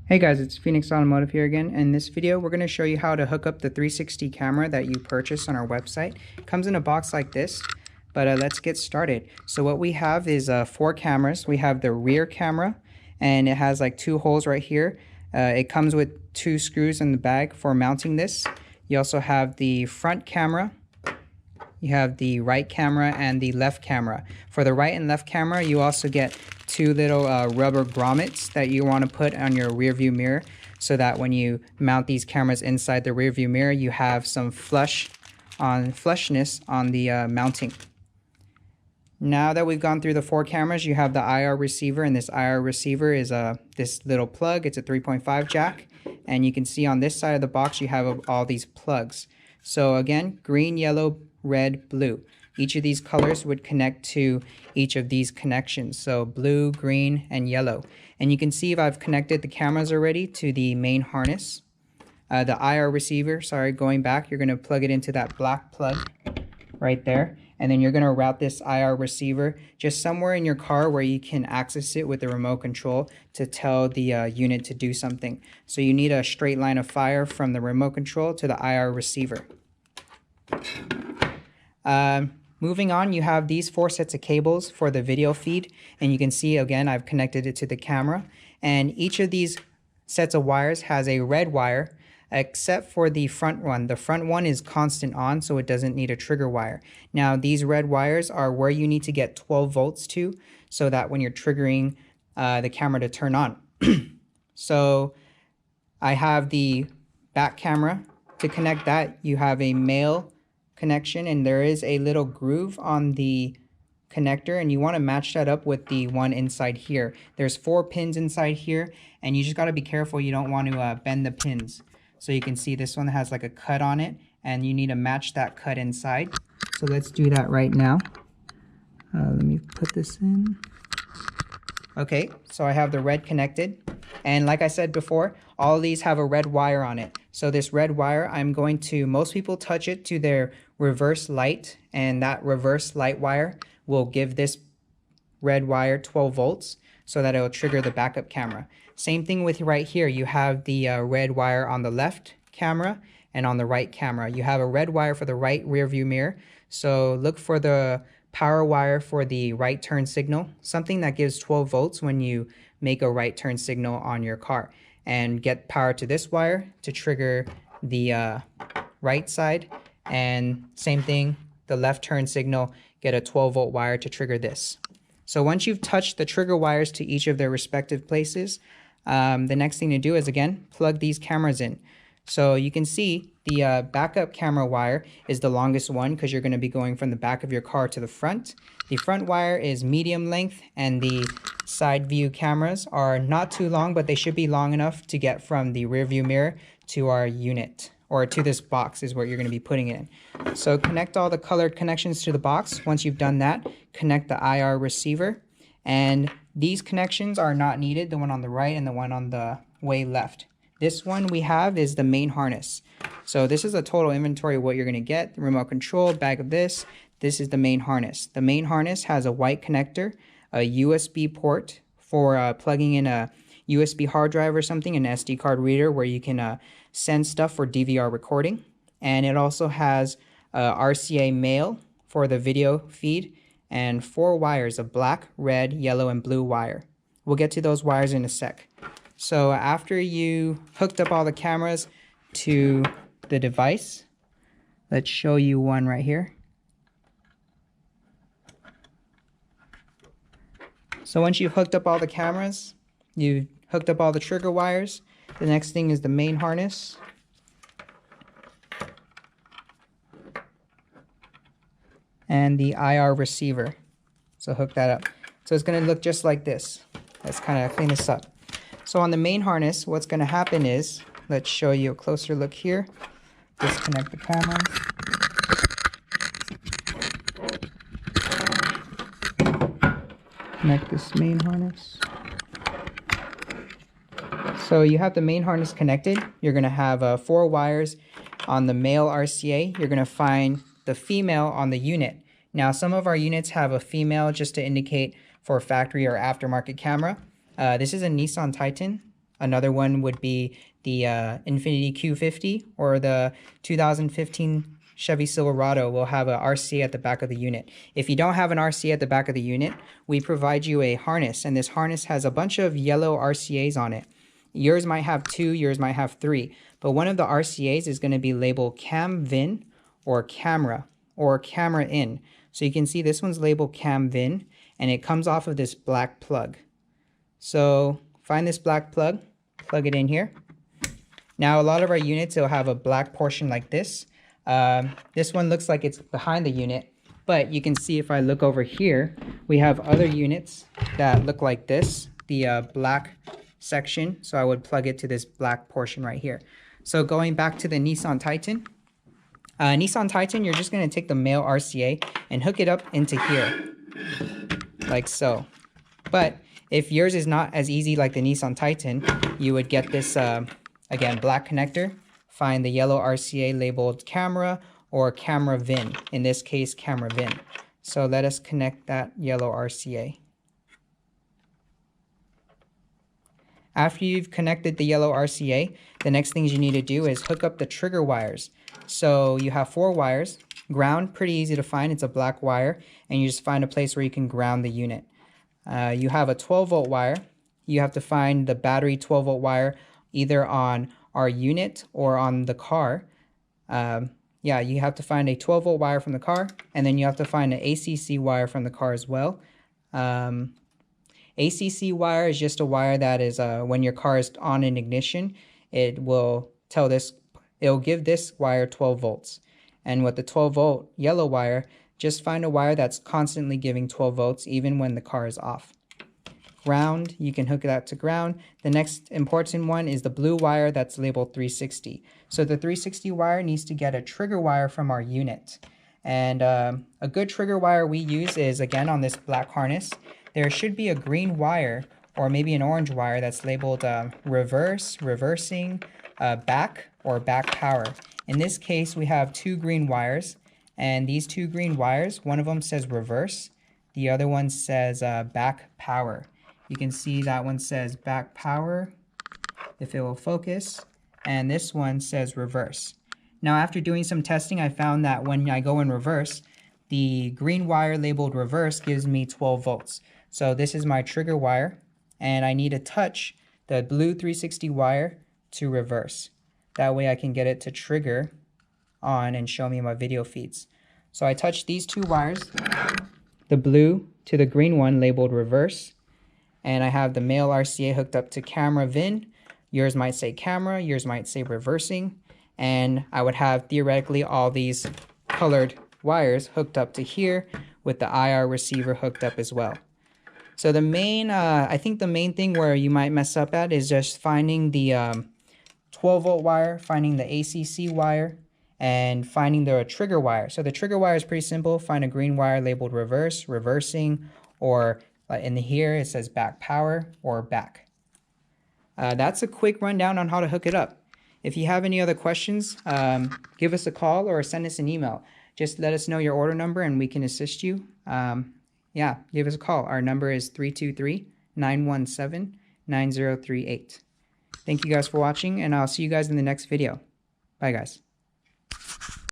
Hey guys, it's Phoenix Automotive here again. In this video, we're going to show you how to hook up the 360 camera that you purchased on our website. It comes in a box like this, but let's get started. So what we have is 4 cameras. We have the rear camera, and it has like 2 holes right here. It comes with 2 screws in the bag for mounting this. You also have the front camera. You have the right camera and the left camera. For the right and left camera, you also get 2 little rubber grommets that you want to put on your rear view mirror so that when you mount these cameras inside the rear view mirror, you have some flushness on the mounting. Now that we've gone through the 4 cameras, you have the IR receiver, and this IR receiver is this little plug. It's a 3.5 jack, and you can see on this side of the box you have all these plugs. So again, green, yellow, red, blue. Each of these colors would connect to each of these connections. So blue, green, and yellow. And you can see if I've connected the cameras already to the main harness. The IR receiver, going back, you're going to plug it into that black plug right there. And then you're going to route this IR receiver just somewhere in your car where you can access it with the remote control to tell the unit to do something. So you need a straight line of fire from the remote control to the IR receiver. Moving on, you have these 4 sets of cables for the video feed, and you can see again I've connected it to the camera, and each of these sets of wires has a red wire except for the front one. The front one is constant on, so it doesn't need a trigger wire. Now these red wires are where you need to get 12 volts to so that when you're triggering the camera to turn on. So I have the back camera. To connect that, you have a male connection, and there is a little groove on the connector, and you want to match that up with the one inside here. There's 4 pins inside here, and you just got to be careful you don't want to bend the pins. So you can see this one has like a cut on it, and you need to match that cut inside. So let's do that right now. Let me put this in. Okay, so I have the red connected, and like I said before, all of these have a red wire on it. So this red wire, most people touch it to their reverse light, and that reverse light wire will give this red wire 12 volts so that it will trigger the backup camera. Same thing with right here. You have the red wire on the left camera and on the right camera. You have a red wire for the right rear view mirror. So look for the power wire for the right turn signal, something that gives 12 volts when you make a right turn signal on your car, and get power to this wire to trigger the right side, and same thing, the left turn signal, get a 12 volt wire to trigger this. So once you've touched the trigger wires to each of their respective places, the next thing to do is again plug these cameras in. So you can see the backup camera wire is the longest one because you're going to be going from the back of your car to the front. The front wire is medium length, and the side view cameras are not too long, but they should be long enough to get from the rear view mirror to our unit, or to this box is where you're going to be putting it in. So connect all the colored connections to the box. Once you've done that, connect the IR receiver, and these connections are not needed, the one on the right and the one on the way left. This one we have is the main harness. So this is a total inventory of what you're going to get. The remote control, bag of this. This is the main harness. The main harness has a white connector, a USB port for plugging in a USB hard drive or something, an SD card reader where you can send stuff for DVR recording. And it also has RCA male for the video feed, and 4 wires, a black, red, yellow, and blue wire. We'll get to those wires in a sec. So after you hooked up all the cameras to the device, let's show you one right here. So once you've hooked up all the cameras, you've hooked up all the trigger wires, the next thing is the main harness. And the IR receiver. So hook that up. So it's going to look just like this. Let's kind of clean this up. So on the main harness, what's going to happen is, let's show you a closer look here. Disconnect the cameras. Connect this main harness. So you have the main harness connected. You're going to have 4 wires on the male RCA. You're going to find the female on the unit. Now some of our units have a female just to indicate for a factory or aftermarket camera. This is a Nissan Titan. Another one would be the Infiniti Q50, or the 2015 Chevy Silverado will have a RCA at the back of the unit. If you don't have an RCA at the back of the unit, we provide you a harness, and this harness has a bunch of yellow RCAs on it. Yours might have 2, yours might have 3, but one of the RCAs is going to be labeled Cam VIN or Camera In. So you can see this one's labeled Cam VIN, and it comes off of this black plug. So find this black plug, plug it in here. Now a lot of our units will have a black portion like this. This one looks like it's behind the unit, but you can see if I look over here, we have other units that look like this, the black section. So I would plug it to this black portion right here. So going back to the Nissan Titan, you're just going to take the male RCA and hook it up into here, like so. But if yours is not as easy like the Nissan Titan, you would get this, again, black connector, find the yellow RCA labeled Camera or Camera VIN, in this case, Camera VIN. So let us connect that yellow RCA. After you've connected the yellow RCA, the next things you need to do is hook up the trigger wires. So you have 4 wires. Ground, pretty easy to find. It's a black wire, and you just find a place where you can ground the unit. You have a 12-volt wire. You have to find the battery 12-volt wire either on our unit or on the car. Yeah, you have to find a 12-volt wire from the car, and then you have to find an ACC wire from the car as well. ACC wire is just a wire that is when your car is on in ignition, it will give this wire 12 volts. And with the 12-volt yellow wire, just find a wire that's constantly giving 12 volts even when the car is off. Ground, you can hook that to ground. The next important one is the blue wire that's labeled 360. So the 360 wire needs to get a trigger wire from our unit. And a good trigger wire we use is, again, on this black harness. There should be a green wire or maybe an orange wire that's labeled reversing, back, or back power. In this case, we have 2 green wires, and these 2 green wires, one of them says reverse, the other one says back power. You can see that one says back power, if it will focus, and this one says reverse. Now, after doing some testing, I found that when I go in reverse, the green wire labeled reverse gives me 12 volts. So this is my trigger wire, and I need to touch the blue 360 wire to reverse. That way I can get it to trigger on and show me my video feeds. So I touch these 2 wires, the blue to the green one labeled reverse, and I have the male RCA hooked up to Camera VIN. Yours might say camera, yours might say reversing, and I would have theoretically all these colored wires hooked up to here with the IR receiver hooked up as well. So the main, I think the main thing where you might mess up at is just finding the 12-volt wire, finding the ACC wire, and finding the trigger wire. So the trigger wire is pretty simple. Find a green wire labeled reverse, reversing, or in here it says back power or back. That's a quick rundown on how to hook it up. If you have any other questions, give us a call or send us an email. Just let us know your order number and we can assist you. Yeah, give us a call. Our number is 323-917-9038. Thank you guys for watching, and I'll see you guys in the next video. Bye, guys.